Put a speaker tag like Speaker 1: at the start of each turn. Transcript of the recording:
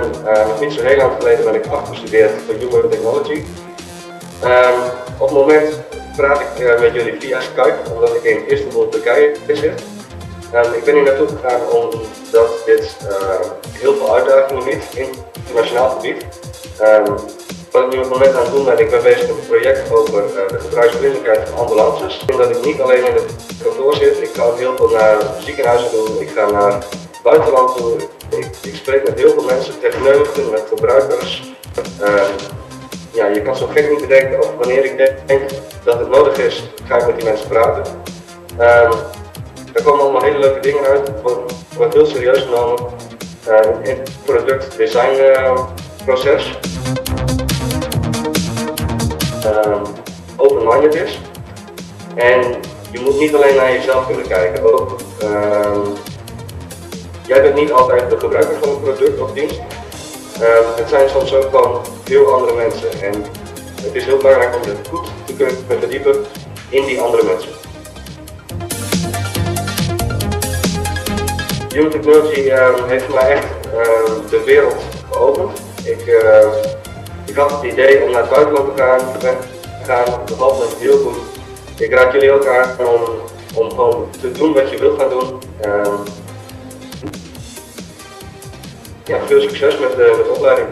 Speaker 1: nog niet zo heel lang geleden ben ik afgestudeerd voor Human Technology. Op het moment praat ik met jullie via Skype, omdat ik in Istanbul, Turkije zit. Ik ben hier naartoe gegaan omdat dit heel veel uitdagingen biedt, internationaal gebied. Wat ik nu op het moment aan het doen ben, ik ben bezig met een project over de gebruiksvriendelijkheid van ambulances. Ik denk dat ik niet alleen in het kantoor zit, ik ga ook heel veel naar ziekenhuizen doen, ik ga naar het buitenland toe. Ik spreek met heel veel mensen, techneuten, met gebruikers. Ja, je kan zo gek niet bedenken of wanneer ik denk dat het nodig is, ga ik met die mensen praten. Er komen allemaal hele leuke dingen uit, wordt heel serieus genomen in het productdesign open-minded is. En je moet niet alleen naar jezelf kunnen kijken, ook jij bent niet altijd de gebruiker van een product of dienst. Het zijn soms ook gewoon veel andere mensen en het is heel belangrijk om je goed te kunnen verdiepen in die andere mensen. Human Technology heeft mij echt de wereld geopend. Ik had het idee om naar het buitenland te gaan. Dat valt me heel goed. Ik raad jullie ook aan om gewoon te doen wat je wilt gaan doen. Ja, veel succes met de opleiding.